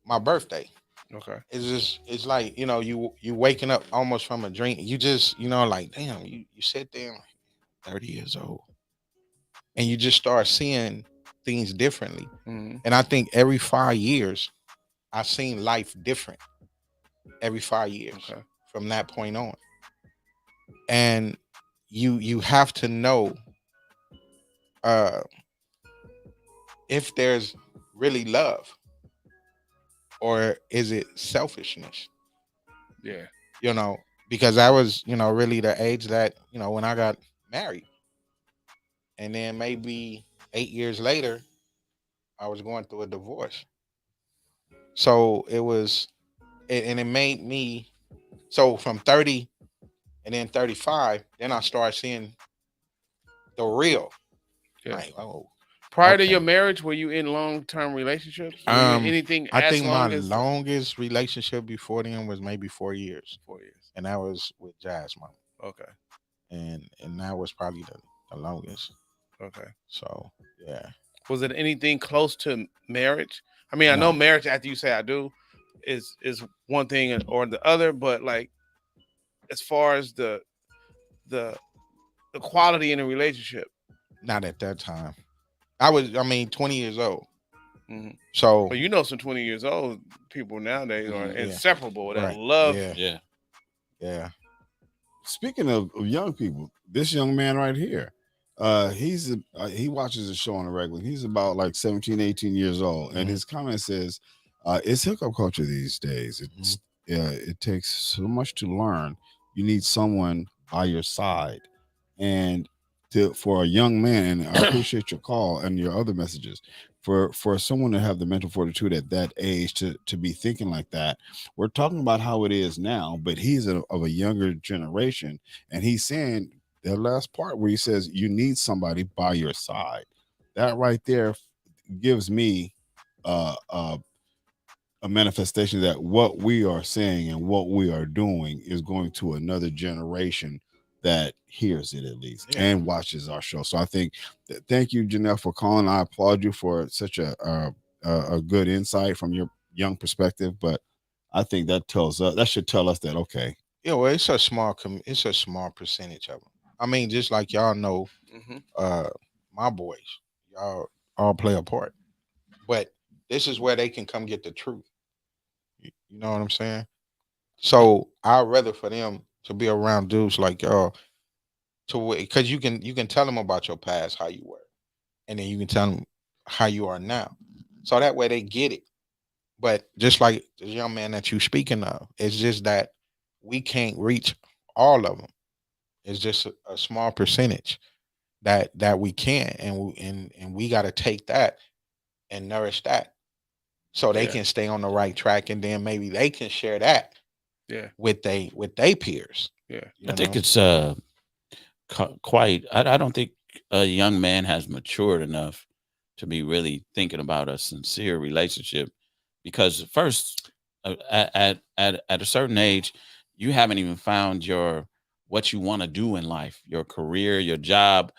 my birthday. Okay. It's like, you waking up almost from a dream. You just, like, damn, you sit there like 30 years old, and you just start seeing things differently. Mm-hmm. And I think every 5 years, I've seen life different. Every 5 years from that point on, and you have to know if there's really love, or is it selfishness. Yeah. Because I was, really the age that, when I got married, and then maybe 8 years later, I was going through a divorce. So and it made me, so from 30 and then 35, then I started seeing the real. Yeah. Like, oh, Prior to okay. your marriage, were you in long-term relationships? Were you in anything I as think long my as longest relationship before then was maybe 4 years. 4 years? And that was with Jazz Mom. Okay. And that was probably the longest. Okay. So, yeah. Was it anything close to marriage? I mean, I know marriage after you say I do is one thing or the other, but like as far as the quality in a relationship. Not at that time. I was 20 years old. Mm-hmm. So, well, some 20 years old people nowadays are inseparable. That right. love. Yeah. Speaking of young people, this young man right here, he watches the show on a regular. He's about like 17, 18 years old. And his comment says, it's hookup culture these days. It takes so much to learn. You need someone by your side. And for a young man, and I appreciate your call and your other messages, for someone to have the mental fortitude at that age to be thinking like that. We're talking about how it is now, but he's of a younger generation, and he's saying that last part where he says you need somebody by your side. That right there gives me a manifestation that what we are saying and what we are doing is going to another generation that hears it at least and watches our show. So I think thank you, Janelle, for calling. I applaud you for such a good insight from your young perspective. But I think that should tell us that okay. Yeah, well, it's a small percentage of them. I mean, just like y'all know, my boys, y'all all play a part. But this is where they can come get the truth. You know what I'm saying? So I'd rather for them to be around dudes like y'all, because you can tell them about your past, how you were, and then you can tell them how you are now. So that way they get it. But just like the young man that you speaking of, it's just that we can't reach all of them. It's just a small percentage that we can, and we got to take that and nourish that, so they can stay on the right track, and then maybe they can share that with they peers. I think it's quite. I don't think a young man has matured enough to be really thinking about a sincere relationship, because first, at a certain age, you haven't even found what you want to do in life, your career, your job.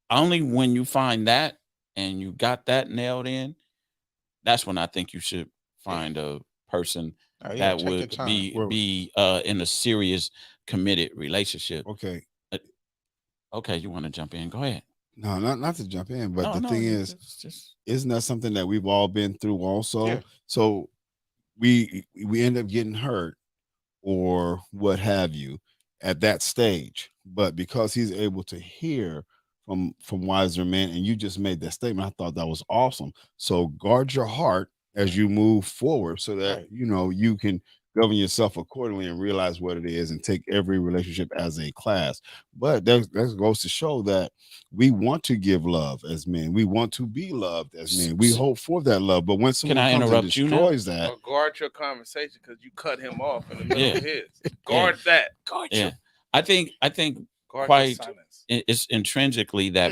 Only when you find that and you got that nailed in, that's when I think you should find a person that would be in a serious, committed relationship. Okay. Okay, you want to jump in? Go ahead. No, not to jump in, but the thing is, isn't that something that we've all been through also? Yeah. So we end up getting hurt or what have you at that stage, but because he's able to hear from wiser men, and you just made that statement, I thought that was awesome. So guard your heart as you move forward, so that you can govern yourself accordingly and realize what it is, and take every relationship as a class. But that goes to show that we want to give love as men. We want to be loved as men. We hope for that love. But when someone comes and destroys that, guard your conversation, because you cut him off in the middle of his. Guard that. Guard you. I think quite it's intrinsically that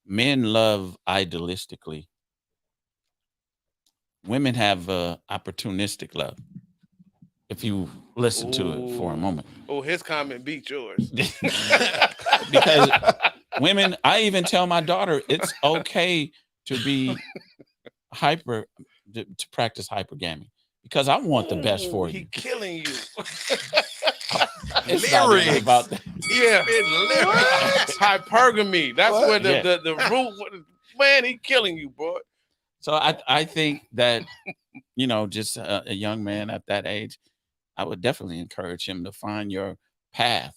men love idealistically. Women have opportunistic love. If you listen to it for a moment. Oh, his comment beat yours. because women, I even tell my daughter it's okay to be to practice hypergamy because I want the best for you. He killing you. It's not even about that. Yeah. Hypergamy. That's where the root. Man, he killing you, boy. So I think that, you know, just a young man at that age, I would definitely encourage him to find your path,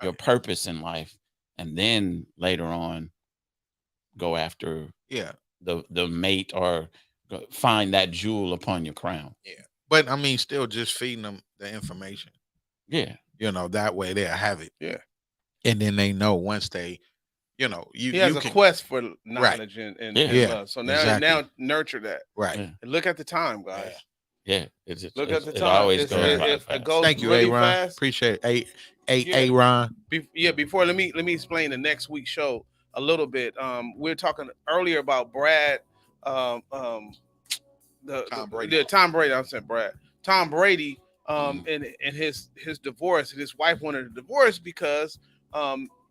your purpose in life, and then later on go after the mate or find that jewel upon your crown. Yeah. But I mean, still just feeding them the information. Yeah. You know, that way they'll have it. Yeah. And then they know once they, you know, he has a quest for knowledge and love. So now nurture that. Right. And look at the time, guys. Yeah. Look at the time. It always goes by fast. It goes Thank you, really Aaron. fast. Appreciate it. Aaron. Before let me explain the next week's show a little bit. We were talking earlier about Brad, Tom Brady. I'm saying Brad. Tom Brady, and his divorce. His wife wanted a divorce because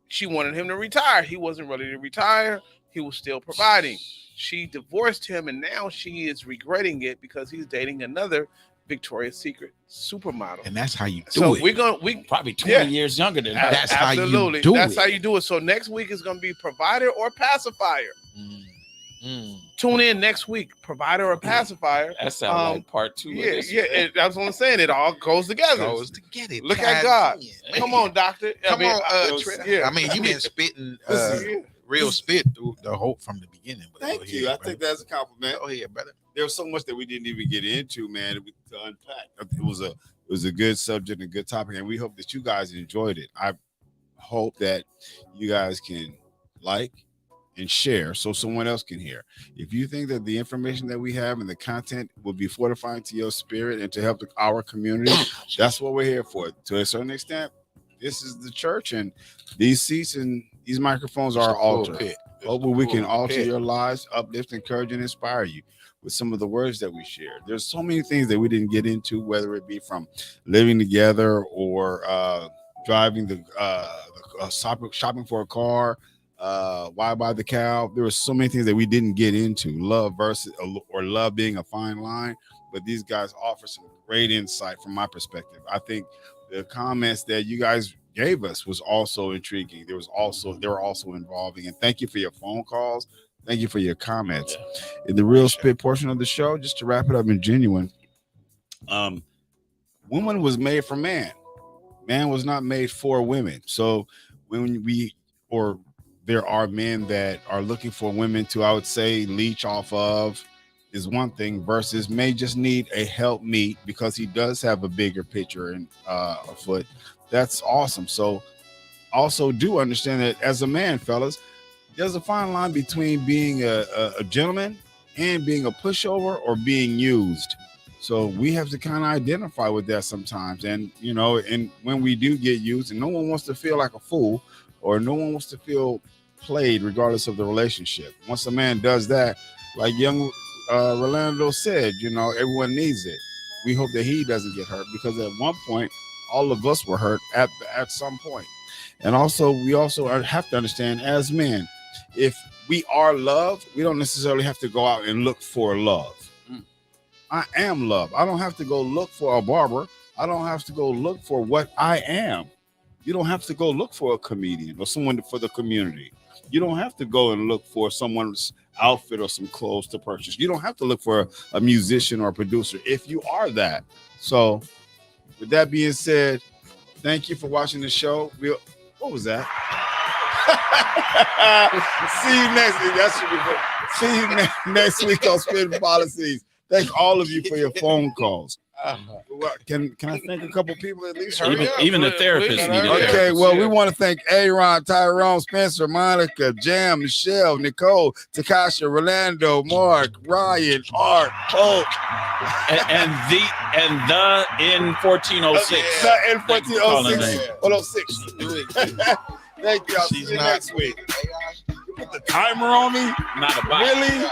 she wanted him to retire. He wasn't ready to retire. He was still providing. She divorced him, and now she is regretting it because he's dating another Victoria's Secret supermodel. And that's how you do it. We probably 20 years younger than her. That's absolutely how you do That's it. how you do it. So next week is going to be provider or pacifier. Tune in next week, provider or pacifier. That sounds like part 2. That's what I'm saying. It all goes together. Look at God. Come on, doctor. I mean, you've been spitting real spit through the whole from the beginning. Thank you. I think that's a compliment. Oh yeah, brother. There's so much that we didn't even get into, man, to unpack. It was a good subject and a good topic, and we hope that you guys enjoyed it. I hope that you guys can like and share so someone else can hear. If you think that the information that we have and the content will be fortifying to your spirit and to help our community, that's what we're here for. To a certain extent, this is the church, and these seats and these microphones are our altar. Hopefully we can alter your lives, uplift, encourage, and inspire you with some of the words that we share. There's so many things that we didn't get into, whether it be from living together or driving shopping for a car, why buy the cow. There were so many things that we didn't get into, love versus or love being a fine line, but these guys offer some great insight from my perspective. I think the comments that you guys gave us was also intriguing. They were also involving, and thank you for your phone calls. Thank you for your comments. In the real spit portion of the show, just to wrap it up in genuine, woman was made for man. Man was not made for women. So when there are men that are looking for women to, I would say, leech off of is one thing versus may just need a helpmeet because he does have a bigger picture and afoot. That's awesome. So also do understand that as a man, fellas, there's a fine line between being a gentleman and being a pushover or being used. So we have to kind of identify with that sometimes. And, you know, and when we do get used, and no one wants to feel like a fool or no one wants to feel played regardless of the relationship. Once a man does that, like young Rolando said, you know, everyone needs it. We hope that he doesn't get hurt because at one point, all of us were hurt at some point. And also, we also have to understand as men, if we are love, we don't necessarily have to go out and look for love. I am love. I don't have to go look for a barber. I don't have to go look for what I am. You don't have to go look for a comedian or someone for the community. You don't have to go and look for someone's outfit or some clothes to purchase. You don't have to look for a musician or a producer if you are that. So with that being said, thank you for watching the show. What was that? See you next week. That should be good. See you next week on Spitt'n Pollaseedz. Thank all of you for your phone calls. Can I thank a couple people at least? Even the therapist needed Okay, well, we want to thank Aaron, Tyrone, Spencer, Monica, Jam, Michelle, Nicole, Takasha, Rolando, Mark, Ryan, Art, Hope. And the N1406. The N1406. 106. Thank you. I'll see you next week. You put the timer on me? Not a bot. Really?